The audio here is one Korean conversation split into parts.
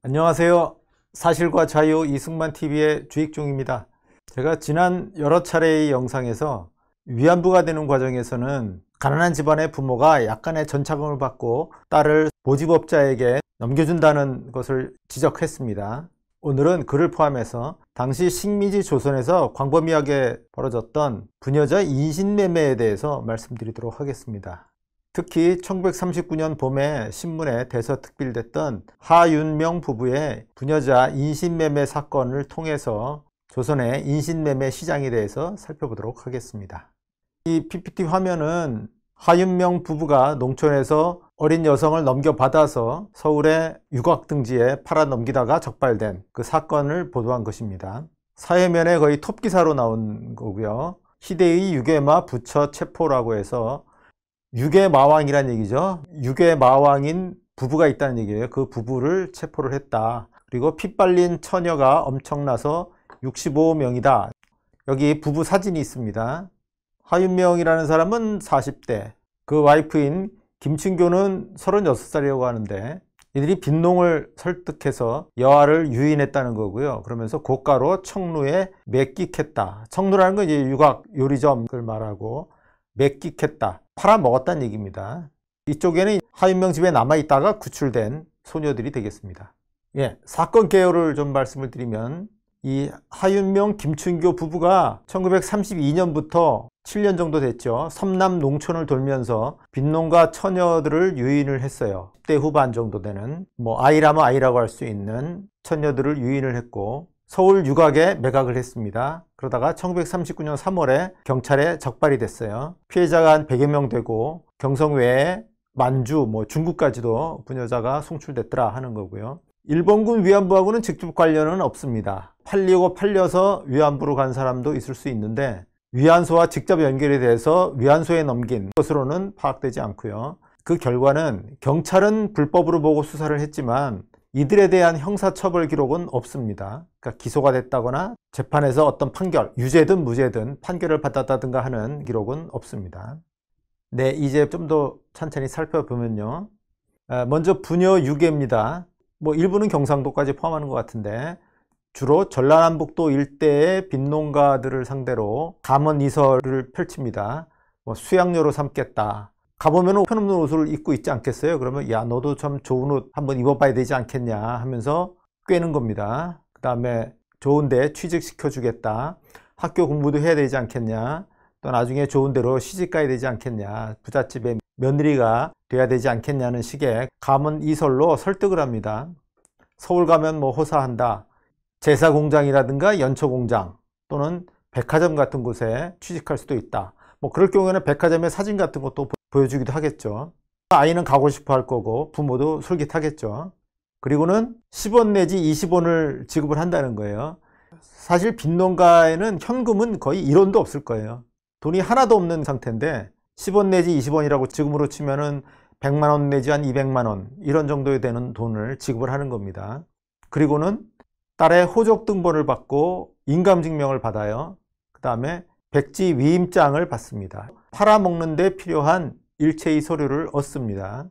안녕하세요. 사실과 자유 이승만TV의 주익종입니다. 제가 지난 여러 차례의 영상에서 위안부가 되는 과정에서는 가난한 집안의 부모가 약간의 전차금을 받고 딸을 모집업자에게 넘겨준다는 것을 지적했습니다. 오늘은 그를 포함해서 당시 식민지 조선에서 광범위하게 벌어졌던 부녀자 인신매매에 대해서 말씀드리도록 하겠습니다. 특히 1939년 봄에 신문에 대서특필됐던 하윤명 부부의 부녀자 인신매매 사건을 통해서 조선의 인신매매 시장에 대해서 살펴보도록 하겠습니다. 이 PPT 화면은 하윤명 부부가 농촌에서 어린 여성을 넘겨받아서 서울의 유곽등지에 팔아 넘기다가 적발된 그 사건을 보도한 것입니다. 사회면에 거의 톱기사로 나온 거고요. 희대의 유괴마 부처 체포라고 해서 유괴마왕이란 얘기죠. 유괴마왕인 부부가 있다는 얘기예요. 그 부부를 체포를 했다. 그리고 피 빨린 처녀가 엄청나서 65명이다. 여기 부부 사진이 있습니다. 하윤명이라는 사람은 40대, 그 와이프인 김춘교는 36살이라고 하는데 이들이 빈농을 설득해서 여아를 유인했다는 거고요. 그러면서 고가로 청루에 매끽했다. 청루라는 건 이제 유곽 요리점을 말하고 매끽했다. 팔아먹었다는 얘기입니다. 이쪽에는 하윤명 집에 남아있다가 구출된 소녀들이 되겠습니다. 사건 개요를 좀 말씀을 드리면 이 하윤명 김춘교 부부가 1932년부터 7년 정도 됐죠. 섬남 농촌을 돌면서 빈농가 처녀들을 유인을 했어요. 10대 후반 정도 되는 아이라면 아이라고 할 수 있는 처녀들을 유인을 했고 서울 유곽에 매각을 했습니다. 그러다가 1939년 3월에 경찰에 적발이 됐어요. 피해자가 한 100여 명 되고 경성 외에 만주, 중국까지도 부녀자가 송출됐더라 하는 거고요. 일본군 위안부하고는 직접 관련은 없습니다. 팔려서 위안부로 간 사람도 있을 수 있는데 위안소와 직접 연결이 돼서 위안소에 넘긴 것으로는 파악되지 않고요. 그 결과는 경찰은 불법으로 보고 수사를 했지만 이들에 대한 형사처벌 기록은 없습니다. 그러니까 기소가 됐다거나 재판에서 어떤 판결, 유죄든 무죄든 판결을 받았다든가 하는 기록은 없습니다. 이제 좀 더 천천히 살펴보면요. 먼저 부녀 유괴입니다. 일부는 경상도까지 포함하는 것 같은데 주로 전라남북도 일대의 빈농가들을 상대로 감언 이설을 펼칩니다. 수양료로 삼겠다. 가보면 편없는 옷을 입고 있지 않겠어요? 그러면 야 너도 참 좋은 옷 한번 입어봐야 되지 않겠냐 하면서 꿰는 겁니다. 그 다음에 좋은데 취직시켜 주겠다. 학교 공부도 해야 되지 않겠냐. 또 나중에 좋은 데로 시집 가야 되지 않겠냐. 부잣집의 며느리가 돼야 되지 않겠냐는 식의 감언 이설로 설득을 합니다. 서울 가면 호사한다. 제사공장이라든가 연초공장 또는 백화점 같은 곳에 취직할 수도 있다. 그럴 경우에는 백화점의 사진 같은 것도 보여주기도 하겠죠. 아이는 가고 싶어 할 거고 부모도 솔깃하겠죠. 그리고는 10원 내지 20원을 지급을 한다는 거예요. 사실 빈농가에는 현금은 거의 1원도 없을 거예요. 돈이 하나도 없는 상태인데 10원 내지 20원이라고 지금으로 치면은 100만 원 내지 한 200만 원 이런 정도에 되는 돈을 지급을 하는 겁니다. 그리고는 딸의 호적 등본을 받고 인감증명을 받아요. 그 다음에 백지 위임장을 받습니다. 팔아먹는 데 필요한 일체의 서류를 얻습니다.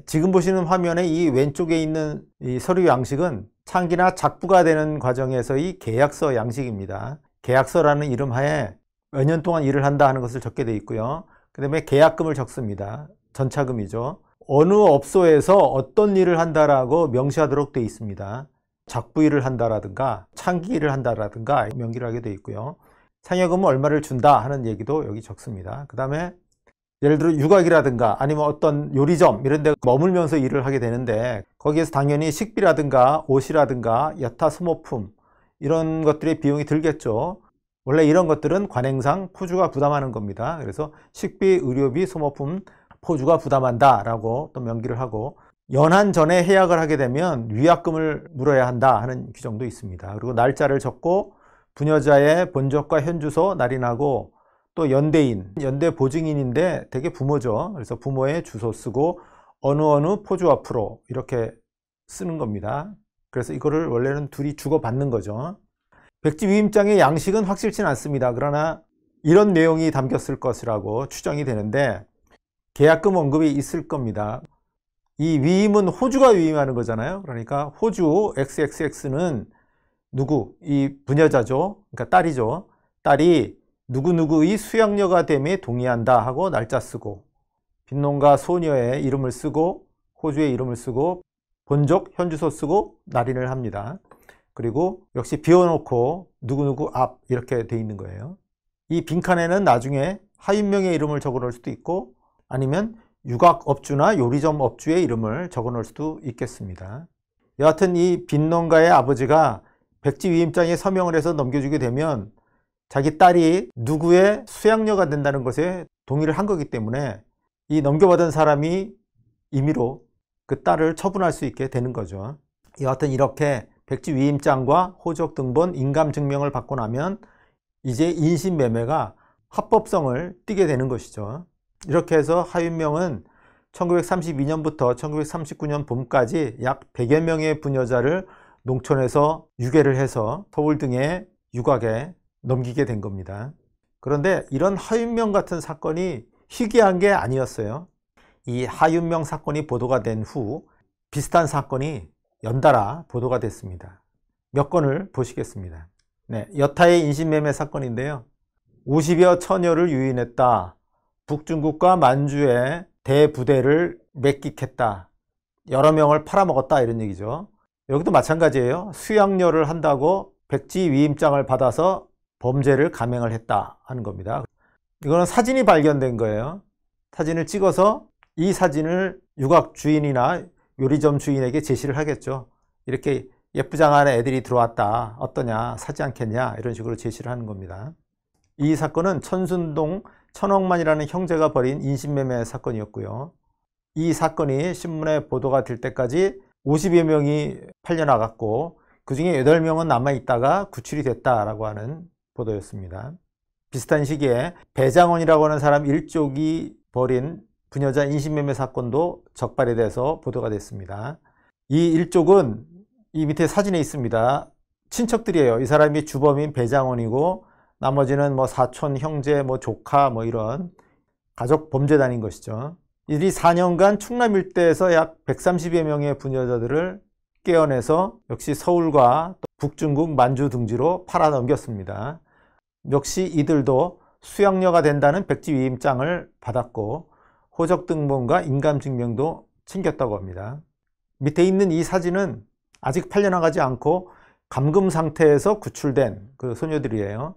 지금 보시는 화면에 이 왼쪽에 있는 이 서류 양식은 창기나 작부가 되는 과정에서의 계약서 양식입니다. 계약서라는 이름하에 몇 년 동안 일을 한다 하는 것을 적게 되어 있고요. 그 다음에 계약금을 적습니다. 전차금이죠. 어느 업소에서 어떤 일을 한다라고 명시하도록 되어 있습니다. 작부 일을 한다라든가 창기 일을 한다라든가 명기를 하게 되어 있고요. 상여금은 얼마를 준다 하는 얘기도 여기 적습니다. 그 다음에 예를 들어 유곽이라든가 아니면 어떤 요리점 이런 데 머물면서 일을 하게 되는데 거기에서 당연히 식비라든가 옷이라든가 여타 소모품 이런 것들의 비용이 들겠죠. 원래 이런 것들은 관행상 포주가 부담하는 겁니다. 그래서 식비, 의료비, 소모품 포주가 부담한다 라고 또 명기를 하고 연한 전에 해약을 하게 되면 위약금을 물어야 한다 하는 규정도 있습니다. 그리고 날짜를 적고 부녀자의 본적과 현주소 날인하고 또 연대인, 연대 보증인인데 되게 부모죠. 그래서 부모의 주소 쓰고 어느 포주 앞으로 이렇게 쓰는 겁니다. 그래서 이거를 원래는 둘이 주고받는 거죠. 백지 위임장의 양식은 확실치는 않습니다. 그러나 이런 내용이 담겼을 것이라고 추정이 되는데 계약금 언급이 있을 겁니다. 이 위임은 호주가 위임하는 거잖아요. 그러니까 호주 XXX는 누구? 이 부녀자죠. 그러니까 딸이죠. 딸이 누구누구의 수양녀가 됨에 동의한다 하고 날짜 쓰고, 빈농가 소녀의 이름을 쓰고 호주의 이름을 쓰고 본족 현주소 쓰고 날인을 합니다. 그리고 역시 비워놓고 누구누구 앞 이렇게 돼 있는 거예요. 이 빈칸에는 나중에 하인명의 이름을 적어 놓을 수도 있고 아니면 유곽업주나 요리점 업주의 이름을 적어 놓을 수도 있겠습니다. 여하튼 이 빈농가의 아버지가 백지 위임장에 서명을 해서 넘겨주게 되면 자기 딸이 누구의 수양녀가 된다는 것에 동의를 한 거기 때문에 이 넘겨받은 사람이 임의로 그 딸을 처분할 수 있게 되는 거죠. 여하튼 이렇게 백지 위임장과 호적 등본 인감증명을 받고 나면 이제 인신매매가 합법성을 띠게 되는 것이죠. 이렇게 해서 하윤명은 1932년부터 1939년 봄까지 약 100여 명의 부녀자를 농촌에서 유괴를 해서 서울 등의 유곽에 넘기게 된 겁니다. 그런데 이런 하윤명 같은 사건이 희귀한 게 아니었어요. 이 하윤명 사건이 보도가 된 후 비슷한 사건이 연달아 보도가 됐습니다. 몇 건을 보시겠습니다. 네, 여타의 인신매매 사건인데요. 50여 처녀를 유인했다. 북중국과 만주에 대부대를 맥깃했다. 여러 명을 팔아먹었다 이런 얘기죠. 여기도 마찬가지예요. 수양녀를 한다고 백지 위임장을 받아서 범죄를 감행을 했다 하는 겁니다. 이거는 사진이 발견된 거예요. 사진을 찍어서 이 사진을 유곽 주인이나 요리점 주인에게 제시를 하겠죠. 이렇게 예쁘장한 애들이 들어왔다. 어떠냐? 사지 않겠냐? 이런 식으로 제시를 하는 겁니다. 이 사건은 천순동 천억만이라는 형제가 벌인 인신매매 사건이었고요. 이 사건이 신문에 보도가 될 때까지 50여 명이 팔려나갔고 그 중에 8명은 남아있다가 구출이 됐다라고 하는 보도였습니다. 비슷한 시기에 배장원이라고 하는 사람 일족이 벌인 부녀자 인신매매 사건도 적발이 돼서 보도가 됐습니다. 이 일족은 이 밑에 사진에 있습니다. 친척들이에요. 이 사람이 주범인 배장원이고 나머지는 뭐 사촌, 형제, 뭐 조카 뭐 이런 가족 범죄단인 것이죠. 이들이 4년간 충남 일대에서 약 130여 명의 부녀자들을 깨어내서 역시 서울과 또 북중국 만주 등지로 팔아넘겼습니다. 역시 이들도 수양녀가 된다는 백지 위임장을 받았고 호적 등본과 인감증명도 챙겼다고 합니다. 밑에 있는 이 사진은 아직 팔려나가지 않고 감금 상태에서 구출된 그 소녀들이에요.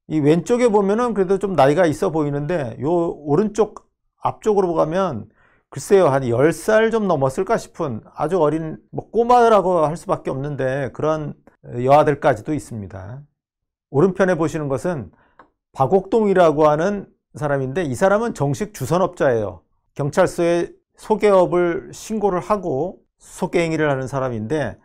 이 왼쪽에 보면은 그래도 좀 나이가 있어 보이는데 요 오른쪽 앞쪽으로 가면 글쎄요 한 10살 좀 넘었을까 싶은 아주 어린 뭐 꼬마라고 할 수밖에 없는데 그런 여아들까지도 있습니다. 오른편에 보시는 것은 박옥동이라고 하는 사람인데 이 사람은 정식 주선업자예요. 경찰서에 소개업을 신고를 하고 소개행위를 하는 사람인데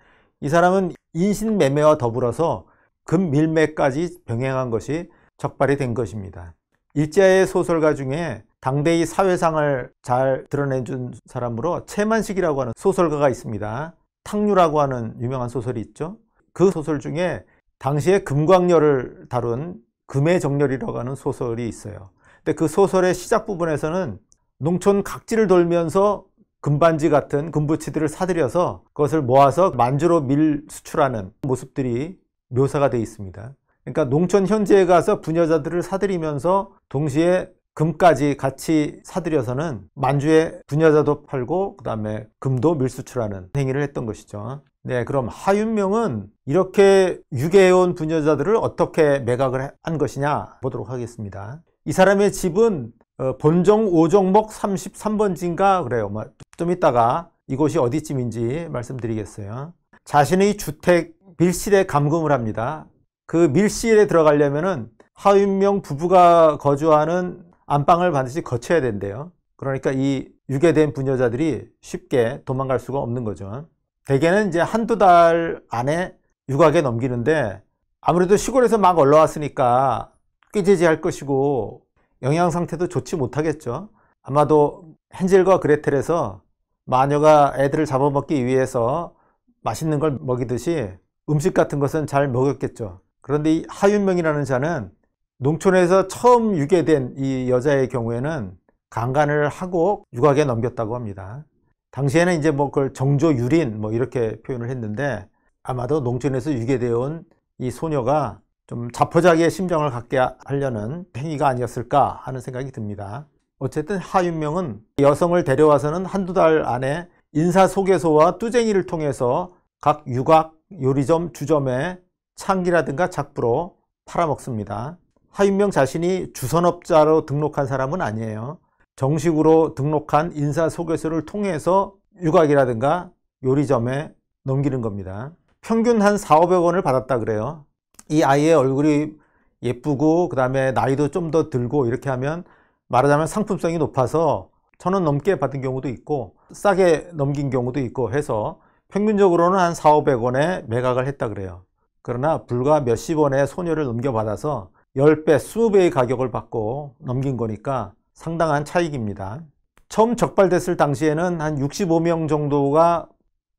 이 사람은 인신매매와 더불어서 금밀매까지 병행한 것이 적발이 된 것입니다. 일제의 소설가 중에 당대의 사회상을 잘 드러내준 사람으로 채만식이라고 하는 소설가가 있습니다. 탕류라고 하는 유명한 소설이 있죠. 그 소설 중에 당시에 금광렬을 다룬 금의 정렬이라고 하는 소설이 있어요. 근데 그 소설의 시작 부분에서는 농촌 각지를 돌면서 금반지 같은 금부치들을 사들여서 그것을 모아서 만주로 밀 수출하는 모습들이 묘사가 되어 있습니다. 그러니까 농촌 현지에 가서 부녀자들을 사들이면서 동시에 금까지 같이 사들여서는 만주에 부녀자도 팔고 그 다음에 금도 밀수출하는 행위를 했던 것이죠. 네, 그럼 하윤명은 이렇게 유괴해온 부녀자들을 어떻게 매각을 한 것이냐 보도록 하겠습니다. 이 사람의 집은 본정 5종목 33번지인가 그래요. 좀 이따가 이곳이 어디쯤인지 말씀드리겠어요. 자신의 주택 밀실에 감금을 합니다. 그 밀실에 들어가려면은 하윤명 부부가 거주하는 안방을 반드시 거쳐야 된대요. 그러니까 이 유괴된 부녀자들이 쉽게 도망갈 수가 없는 거죠. 대개는 이제 한두 달 안에 유곽에 넘기는데 아무래도 시골에서 막 올라왔으니까 꾀재재할 것이고 영양 상태도 좋지 못하겠죠. 아마도 헨젤과 그레텔에서 마녀가 애들을 잡아먹기 위해서 맛있는 걸 먹이듯이 음식 같은 것은 잘 먹였겠죠. 그런데 이 하윤명이라는 자는 농촌에서 처음 유괴된 이 여자의 경우에는 강간을 하고 유곽에 넘겼다고 합니다. 당시에는 이제 뭐 그걸 정조유린 뭐 이렇게 표현을 했는데, 아마도 농촌에서 유괴되어 온 이 소녀가 좀 자포자기의 심정을 갖게 하려는 행위가 아니었을까 하는 생각이 듭니다. 어쨌든 하윤명은 여성을 데려와서는 한두 달 안에 인사소개소와 뚜쟁이를 통해서 각 유곽, 요리점, 주점에 창기라든가 작부로 팔아먹습니다. 하윤명 자신이 주선업자로 등록한 사람은 아니에요. 정식으로 등록한 인사소개소를 통해서 유곽이라든가 요리점에 넘기는 겁니다. 평균 한 400~500원을 받았다 그래요. 이 아이의 얼굴이 예쁘고 그 다음에 나이도 좀 더 들고 이렇게 하면 말하자면 상품성이 높아서 1,000원 넘게 받은 경우도 있고 싸게 넘긴 경우도 있고 해서 평균적으로는 한 400~500원에 매각을 했다 그래요. 그러나 불과 몇십 원에 소녀를 넘겨받아서 10배, 20배의 가격을 받고 넘긴 거니까 상당한 차익입니다. 처음 적발됐을 당시에는 한 65명 정도가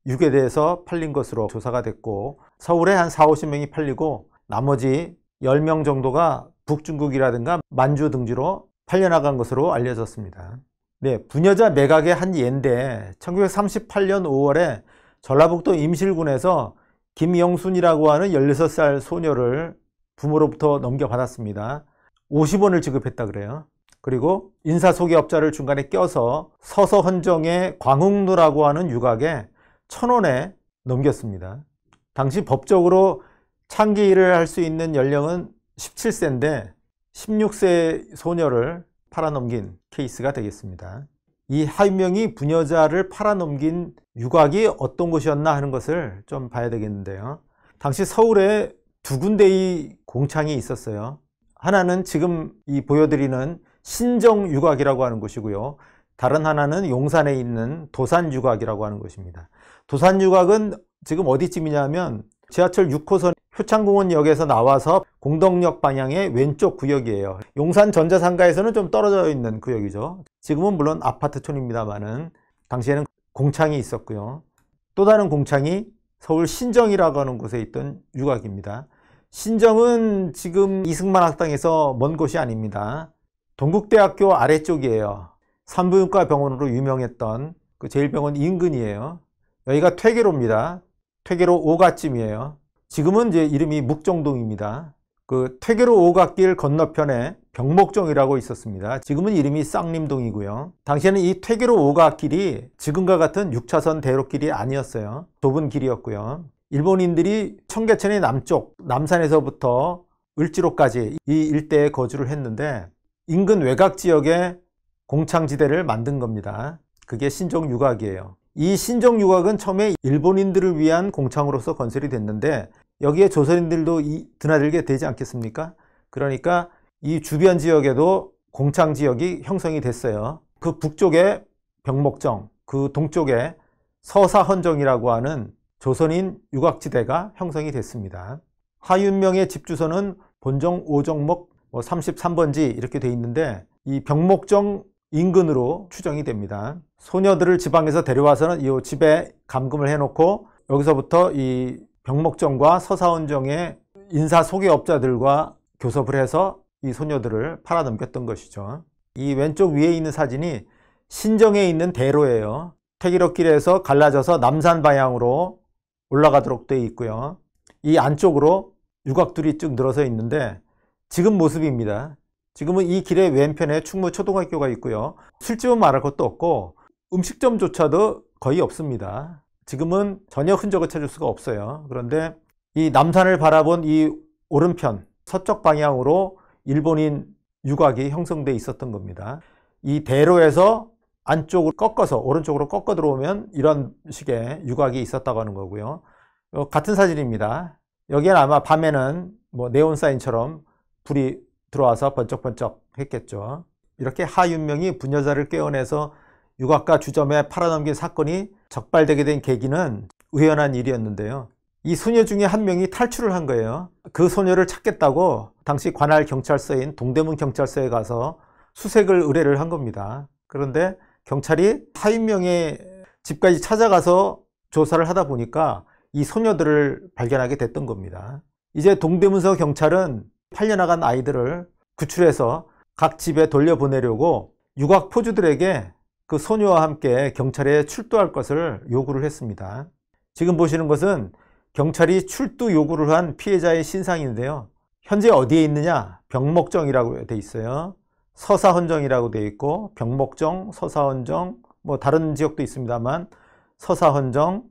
유괴돼서 팔린 것으로 조사가 됐고, 서울에 한 40~50명이 팔리고 나머지 10명 정도가 북중국이라든가 만주 등지로 팔려나간 것으로 알려졌습니다. 네, 부녀자 매각의 한 예인데 1938년 5월에 전라북도 임실군에서 김영순이라고 하는 16살 소녀를 부모로부터 넘겨받았습니다. 50원을 지급했다 그래요. 그리고 인사소개업자를 중간에 껴서 서서헌정의 광흥루라고 하는 유곽에 1,000원에 넘겼습니다. 당시 법적으로 창기를 할 수 있는 연령은 17세인데 16세 소녀를 팔아넘긴 케이스가 되겠습니다. 이 하윤명이 부녀자를 팔아넘긴 유곽이 어떤 곳이었나 하는 것을 좀 봐야 되겠는데요. 당시 서울에 두 군데의 공창이 있었어요. 하나는 지금 이 보여드리는 신정유곽이라고 하는 곳이고요. 다른 하나는 용산에 있는 도산유곽이라고 하는 곳입니다. 도산유곽은 지금 어디쯤이냐면 지하철 6호선 효창공원역에서 나와서 공덕역 방향의 왼쪽 구역이에요. 용산 전자상가에서는 좀 떨어져 있는 구역이죠. 지금은 물론 아파트촌입니다만은 당시에는 공창이 있었고요. 또 다른 공창이 서울 신정이라고 하는 곳에 있던 유곽입니다. 신정은 지금 이승만 학당에서 먼 곳이 아닙니다. 동국대학교 아래쪽이에요. 산부인과 병원으로 유명했던 그 제1병원 인근이에요. 여기가 퇴계로입니다. 퇴계로 5가쯤이에요. 지금은 이제 이름이 묵정동입니다. 그 퇴계로 5갓길 건너편에 병목정이라고 있었습니다. 지금은 이름이 쌍림동이고요. 당시에는 이 퇴계로 5갓길이 지금과 같은 6차선 대로길이 아니었어요. 좁은 길이었고요. 일본인들이 청계천의 남쪽 남산에서부터 을지로까지 이 일대에 거주를 했는데 인근 외곽 지역에 공창지대를 만든 겁니다. 그게 신정유곽이에요. 이 신정유곽은 처음에 일본인들을 위한 공창으로서 건설이 됐는데 여기에 조선인들도 드나들게 되지 않겠습니까? 그러니까 이 주변 지역에도 공창 지역이 형성이 됐어요. 그 북쪽에 병목정, 그 동쪽에 서사헌정이라고 하는 조선인 유곽지대가 형성이 됐습니다. 하윤명의 집 주소는 본정 5정목 33번지 이렇게 돼 있는데 이 병목정 인근으로 추정이 됩니다. 소녀들을 지방에서 데려와서는 이 집에 감금을 해놓고 여기서부터 이 병목정과 서사헌정의 인사소개업자들과 교섭을 해서 이 소녀들을 팔아넘겼던 것이죠. 이 왼쪽 위에 있는 사진이 신정에 있는 대로예요. 퇴계로길에서 갈라져서 남산 방향으로 올라가도록 되어 있고요. 이 안쪽으로 유곽들이 쭉 늘어서 있는데 지금 모습입니다. 지금은 이 길의 왼편에 충무초등학교가 있고요. 술집은 말할 것도 없고 음식점조차도 거의 없습니다. 지금은 전혀 흔적을 찾을 수가 없어요. 그런데 이 남산을 바라본 이 오른편 서쪽 방향으로 일본인 유곽이 형성되어 있었던 겁니다. 이 대로에서 안쪽으로 꺾어서 오른쪽으로 꺾어 들어오면 이런 식의 유곽이 있었다고 하는 거고요. 같은 사진입니다. 여기에는 아마 밤에는 뭐 네온사인처럼 불이 들어와서 번쩍번쩍 했겠죠. 이렇게 하윤명이 부녀자를 깨어내서 유곽과 주점에 팔아넘긴 사건이 적발되게 된 계기는 우연한 일이었는데요. 이 소녀 중에 한 명이 탈출을 한 거예요. 그 소녀를 찾겠다고 당시 관할 경찰서인 동대문 경찰서에 가서 수색을 의뢰를 한 겁니다. 그런데 경찰이 하윤명의 집까지 찾아가서 조사를 하다 보니까 이 소녀들을 발견하게 됐던 겁니다. 이제 동대문서 경찰은 팔려나간 아이들을 구출해서 각 집에 돌려보내려고 유곽 포주들에게 그 소녀와 함께 경찰에 출두할 것을 요구를 했습니다. 지금 보시는 것은 경찰이 출두 요구를 한 피해자의 신상인데요. 현재 어디에 있느냐? 병목정이라고 돼 있어요. 서사헌정이라고 돼 있고 병목정, 서사헌정, 뭐 다른 지역도 있습니다만 서사헌정,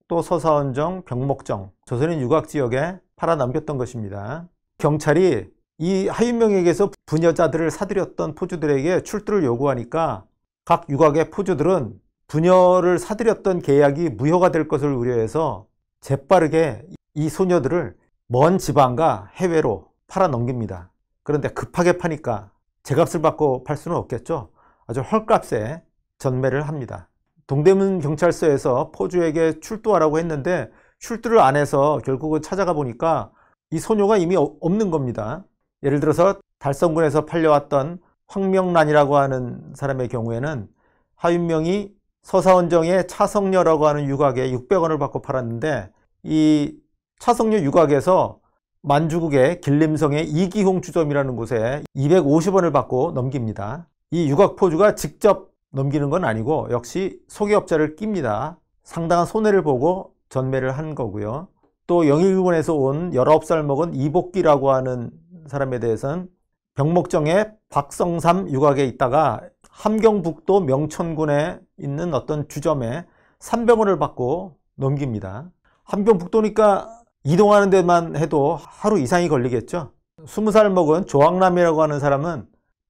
또 서사헌정, 병목정, 조선인 유곽지역에 팔아 넘겼던 것입니다. 경찰이 이 하윤명에게서 부녀자들을 사들였던 포주들에게 출두를 요구하니까 각 유곽의 포주들은 부녀를 사들였던 계약이 무효가 될 것을 우려해서 재빠르게 이 소녀들을 먼 지방과 해외로 팔아 넘깁니다. 그런데 급하게 파니까 제값을 받고 팔 수는 없겠죠. 아주 헐값에 전매를 합니다. 동대문 경찰서에서 포주에게 출두하라고 했는데 출두를 안 해서 결국은 찾아가 보니까 이 소녀가 이미 없는 겁니다. 예를 들어서 달성군에서 팔려왔던 황명란이라고 하는 사람의 경우에는 하윤명이 서사헌정의 차성녀라고 하는 유곽에 600원을 받고 팔았는데 이 차성녀 유곽에서 만주국의 길림성의 이기홍 주점이라는 곳에 250원을 받고 넘깁니다. 이 유곽포주가 직접 넘기는 건 아니고 역시 소개업자를 낍니다. 상당한 손해를 보고 전매를 한 거고요. 또 영일군에서 온 19살 먹은 이복기라고 하는 사람에 대해서는 병목정의 박성삼 유곽에 있다가 함경북도 명천군에 있는 어떤 주점에 300원을 받고 넘깁니다. 함경북도니까 이동하는 데만 해도 하루 이상이 걸리겠죠. 20살 먹은 조학남이라고 하는 사람은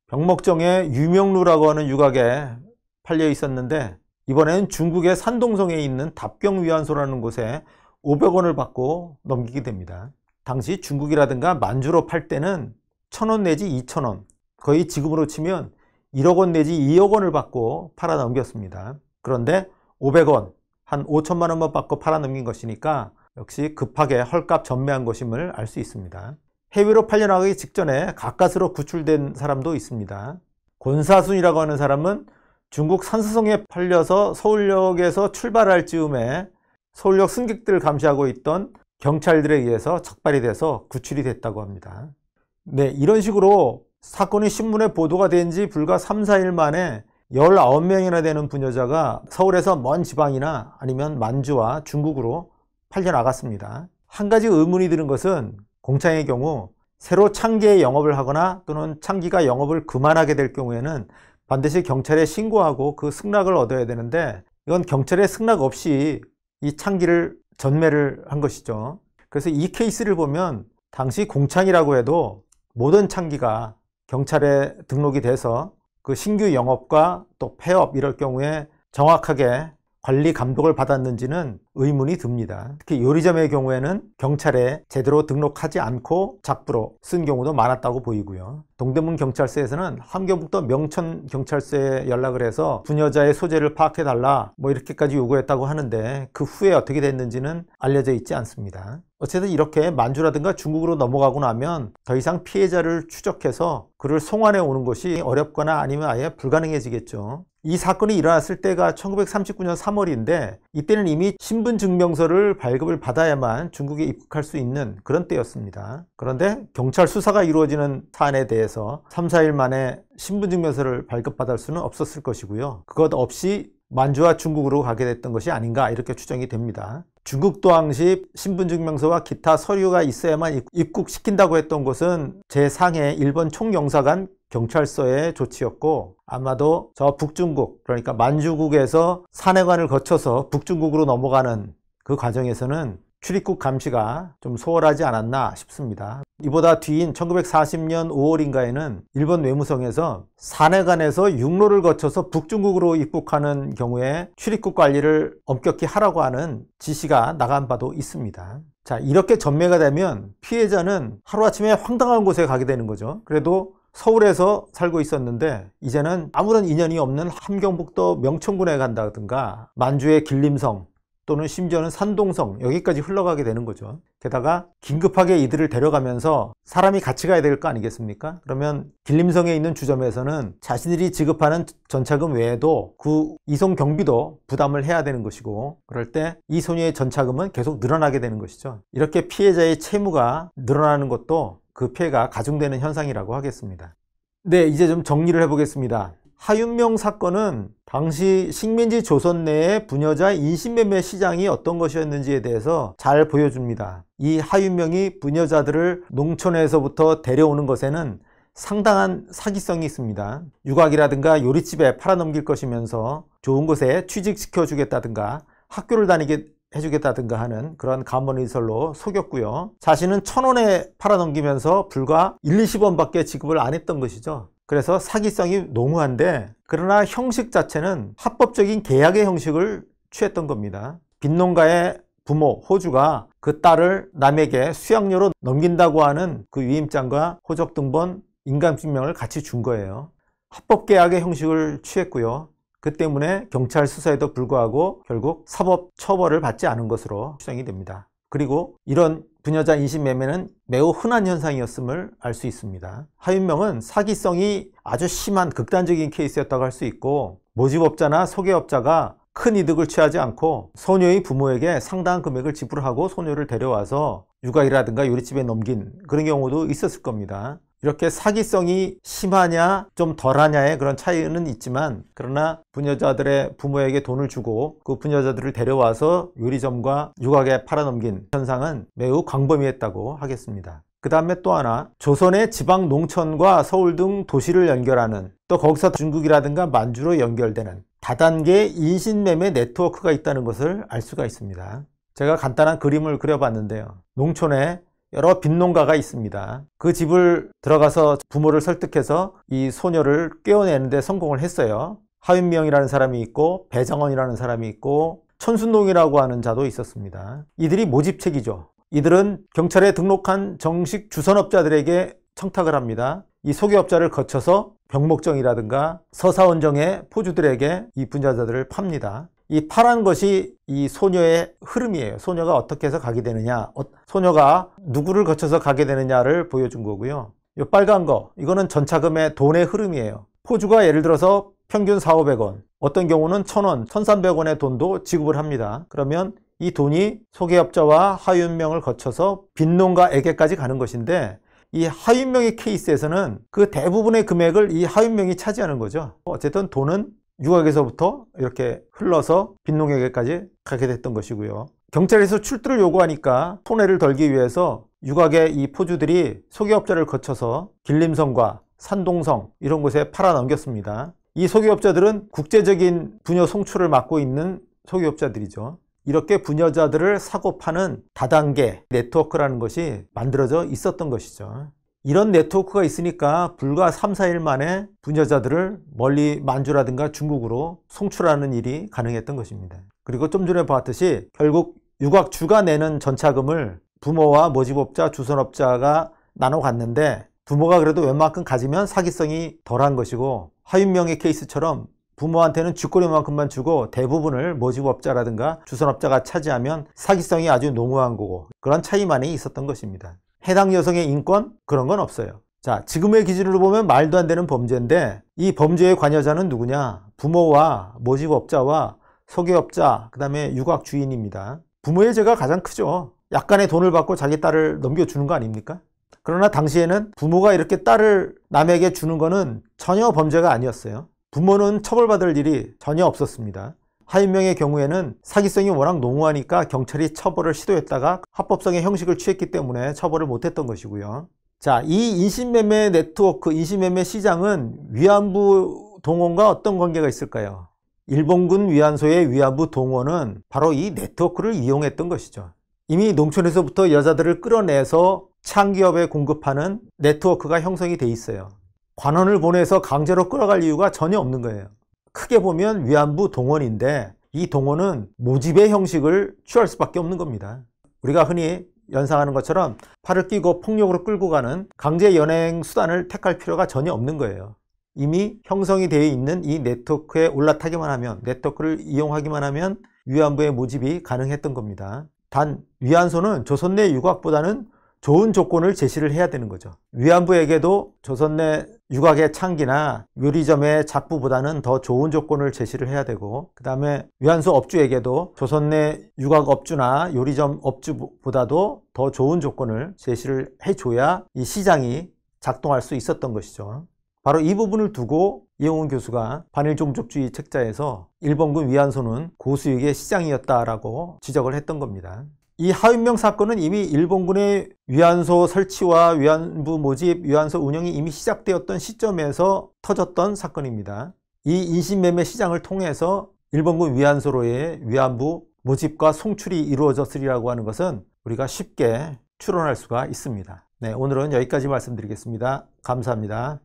병목정의 유명루라고 하는 유곽에 팔려 있었는데 이번에는 중국의 산동성에 있는 답경위안소라는 곳에 500원을 받고 넘기게 됩니다. 당시 중국이라든가 만주로 팔 때는 1000원 내지 2000원, 거의 지금으로 치면 1억 원 내지 2억 원을 받고 팔아 넘겼습니다. 그런데 500원, 한 5천만 원만 받고 팔아 넘긴 것이니까 역시 급하게 헐값 전매한 것임을 알 수 있습니다. 해외로 팔려나가기 직전에 가까스로 구출된 사람도 있습니다. 권사순이라고 하는 사람은 중국 산수성에 팔려서 서울역에서 출발할 즈음에 서울역 승객들을 감시하고 있던 경찰들에 의해서 적발이 돼서 구출이 됐다고 합니다. 네, 이런 식으로 사건이 신문에 보도가 된 지 불과 3, 4일 만에 19명이나 되는 부녀자가 서울에서 먼 지방이나 아니면 만주와 중국으로 팔려나갔습니다. 한 가지 의문이 드는 것은 공창의 경우 새로 창기에 영업을 하거나 또는 창기가 영업을 그만하게 될 경우에는 반드시 경찰에 신고하고 그 승낙을 얻어야 되는데 이건 경찰의 승낙 없이 이 창기를 전매를 한 것이죠. 그래서 이 케이스를 보면 당시 공창이라고 해도 모든 창기가 경찰에 등록이 돼서 그 신규 영업과 또 폐업 이럴 경우에 정확하게 관리 감독을 받았는지는 의문이 듭니다. 특히 요리점의 경우에는 경찰에 제대로 등록하지 않고 작부로 쓴 경우도 많았다고 보이고요. 동대문 경찰서에서는 함경북도 명천 경찰서에 연락을 해서 부녀자의 소재를 파악해달라 뭐 이렇게까지 요구했다고 하는데 그 후에 어떻게 됐는지는 알려져 있지 않습니다. 어쨌든 이렇게 만주라든가 중국으로 넘어가고 나면 더 이상 피해자를 추적해서 그를 송환해 오는 것이 어렵거나 아니면 아예 불가능해지겠죠. 이 사건이 일어났을 때가 1939년 3월인데 이때는 이미 신분증명서를 발급을 받아야만 중국에 입국할 수 있는 그런 때였습니다. 그런데 경찰 수사가 이루어지는 사안에 대해서 3, 4일 만에 신분증명서를 발급받을 수는 없었을 것이고요. 그것 없이 만주와 중국으로 가게 됐던 것이 아닌가 이렇게 추정이 됩니다. 중국 당시 신분증명서와 기타 서류가 있어야만 입국시킨다고 했던 것은 제3회 일본 총영사관 경찰서의 조치였고 아마도 저 북중국 그러니까 만주국에서 산해관을 거쳐서 북중국으로 넘어가는 그 과정에서는 출입국 감시가 좀 소홀하지 않았나 싶습니다. 이보다 뒤인 1940년 5월인가에는 일본 외무성에서 산해관에서 육로를 거쳐서 북중국으로 입국하는 경우에 출입국 관리를 엄격히 하라고 하는 지시가 나간 바도 있습니다. 자, 이렇게 전매가 되면 피해자는 하루아침에 황당한 곳에 가게 되는 거죠. 그래도 서울에서 살고 있었는데 이제는 아무런 인연이 없는 함경북도 명천군에 간다든가 만주의 길림성 또는 심지어는 산동성 여기까지 흘러가게 되는 거죠. 게다가 긴급하게 이들을 데려가면서 사람이 같이 가야 될 거 아니겠습니까? 그러면 길림성에 있는 주점에서는 자신들이 지급하는 전차금 외에도 그 이송 경비도 부담을 해야 되는 것이고 그럴 때 이 소녀의 전차금은 계속 늘어나게 되는 것이죠. 이렇게 피해자의 채무가 늘어나는 것도 그 피해가 가중되는 현상이라고 하겠습니다. 네, 이제 좀 정리를 해보겠습니다. 하윤명 사건은 당시 식민지 조선 내의 부녀자 인신매매 시장이 어떤 것이었는지에 대해서 잘 보여줍니다. 이 하윤명이 부녀자들을 농촌에서부터 데려오는 것에는 상당한 사기성이 있습니다. 유곽이라든가 요리집에 팔아넘길 것이면서 좋은 곳에 취직시켜 주겠다든가 학교를 다니게 해주겠다든가 하는 그런 감언의설로 속였고요. 자신은 1,000원에 팔아넘기면서 불과 1-20원 밖에 지급을 안 했던 것이죠. 그래서 사기성이 농후한데, 그러나 형식 자체는 합법적인 계약의 형식을 취했던 겁니다. 빈농가의 부모 호주가 그 딸을 남에게 수양료로 넘긴다고 하는 그 위임장과 호적 등본, 인감증명을 같이 준 거예요. 합법계약의 형식을 취했고요. 그 때문에 경찰 수사에도 불구하고 결국 사법 처벌을 받지 않은 것으로 추정이 됩니다. 그리고 이런 부녀자 인신매매는 매우 흔한 현상이었음을 알 수 있습니다. 하윤명은 사기성이 아주 심한 극단적인 케이스였다고 할 수 있고, 모집업자나 소개업자가 큰 이득을 취하지 않고 소녀의 부모에게 상당한 금액을 지불하고 소녀를 데려와서 유곽이라든가 요리집에 넘긴 그런 경우도 있었을 겁니다. 이렇게 사기성이 심하냐 좀 덜하냐의 그런 차이는 있지만, 그러나 부녀자들의 부모에게 돈을 주고 그 부녀자들을 데려와서 요리점과 유곽에 팔아넘긴 현상은 매우 광범위했다고 하겠습니다. 그 다음에 또 하나, 조선의 지방 농촌과 서울 등 도시를 연결하는, 또 거기서 중국이라든가 만주로 연결되는 다단계 인신매매 네트워크가 있다는 것을 알 수가 있습니다. 제가 간단한 그림을 그려봤는데요. 농촌에 여러 빈농가가 있습니다. 그 집을 들어가서 부모를 설득해서 이 소녀를 꿰어내는데 성공을 했어요. 하윤명이라는 사람이 있고 배정원이라는 사람이 있고 천순동이라고 하는 자도 있었습니다. 이들이 모집책이죠. 이들은 경찰에 등록한 정식 주선업자들에게 청탁을 합니다. 이 소개업자를 거쳐서 병목정이라든가 서사원정의 포주들에게 이 부녀자들을 팝니다. 이 파란 것이 이 소녀의 흐름이에요. 소녀가 어떻게 해서 가게 되느냐, 소녀가 누구를 거쳐서 가게 되느냐를 보여준 거고요. 이 빨간 거, 이거는 전차금의 돈의 흐름이에요. 포주가 예를 들어서 평균 400-500원, 어떤 경우는 1,000원, 1,300원의 돈도 지급을 합니다. 그러면 이 돈이 소개업자와 하윤명을 거쳐서 빈농가에게까지 가는 것인데, 이 하윤명의 케이스에서는 그 대부분의 금액을 이 하윤명이 차지하는 거죠. 어쨌든 돈은 유곽에서부터 이렇게 흘러서 빈농에게까지 가게 됐던 것이고요. 경찰에서 출두를 요구하니까 손해를 덜기 위해서 유곽의 이 포주들이 소개업자를 거쳐서 길림성과 산동성 이런 곳에 팔아넘겼습니다. 이 소개업자들은 국제적인 부녀 송출을 맡고 있는 소개업자들이죠. 이렇게 부녀자들을 사고 파는 다단계 네트워크라는 것이 만들어져 있었던 것이죠. 이런 네트워크가 있으니까 불과 3-4일 만에 부녀자들을 멀리 만주라든가 중국으로 송출하는 일이 가능했던 것입니다. 그리고 좀 전에 보았듯이 결국 유곽주가 내는 전차금을 부모와 모집업자, 주선업자가 나눠 갔는데, 부모가 그래도 웬만큼 가지면 사기성이 덜한 것이고, 하윤명의 케이스처럼 부모한테는 쥐꼬리만큼만 주고 대부분을 모집업자라든가 주선업자가 차지하면 사기성이 아주 농후한 거고, 그런 차이만이 있었던 것입니다. 해당 여성의 인권? 그런 건 없어요. 자, 지금의 기준으로 보면 말도 안 되는 범죄인데, 이 범죄의 관여자는 누구냐? 부모와 모집업자와 소개업자, 그 다음에 유곽 주인입니다. 부모의 죄가 가장 크죠. 약간의 돈을 받고 자기 딸을 넘겨주는 거 아닙니까? 그러나 당시에는 부모가 이렇게 딸을 남에게 주는 거는 전혀 범죄가 아니었어요. 부모는 처벌받을 일이 전혀 없었습니다. 하윤명의 경우에는 사기성이 워낙 농후하니까 경찰이 처벌을 시도했다가 합법성의 형식을 취했기 때문에 처벌을 못했던 것이고요. 자, 이 인신매매 네트워크, 인신매매 시장은 위안부 동원과 어떤 관계가 있을까요? 일본군 위안소의 위안부 동원은 바로 이 네트워크를 이용했던 것이죠. 이미 농촌에서부터 여자들을 끌어내서 창기업에 공급하는 네트워크가 형성이 돼 있어요. 관원을 보내서 강제로 끌어갈 이유가 전혀 없는 거예요. 크게 보면 위안부 동원인데, 이 동원은 모집의 형식을 취할 수밖에 없는 겁니다. 우리가 흔히 연상하는 것처럼 팔을 끼고 폭력으로 끌고 가는 강제 연행 수단을 택할 필요가 전혀 없는 거예요. 이미 형성이 되어 있는 이 네트워크에 올라타기만 하면, 네트워크를 이용하기만 하면 위안부의 모집이 가능했던 겁니다. 단 위안소는 조선 내 유곽보다는 좋은 조건을 제시를 해야 되는 거죠. 위안부에게도 조선 내 유곽의 창기나 요리점의 작부보다는 더 좋은 조건을 제시를 해야 되고, 그 다음에 위안소 업주에게도 조선 내 유곽 업주나 요리점 업주보다도 더 좋은 조건을 제시를 해줘야 이 시장이 작동할 수 있었던 것이죠. 바로 이 부분을 두고 이용훈 교수가 반일 종족주의 책자에서 일본군 위안소는 고수익의 시장이었다라고 지적을 했던 겁니다. 이 하윤명 사건은 이미 일본군의 위안소 설치와 위안부 모집, 위안소 운영이 이미 시작되었던 시점에서 터졌던 사건입니다. 이 인신매매 시장을 통해서 일본군 위안소로의 위안부 모집과 송출이 이루어졌으리라고 하는 것은 우리가 쉽게 추론할 수가 있습니다. 네, 오늘은 여기까지 말씀드리겠습니다. 감사합니다.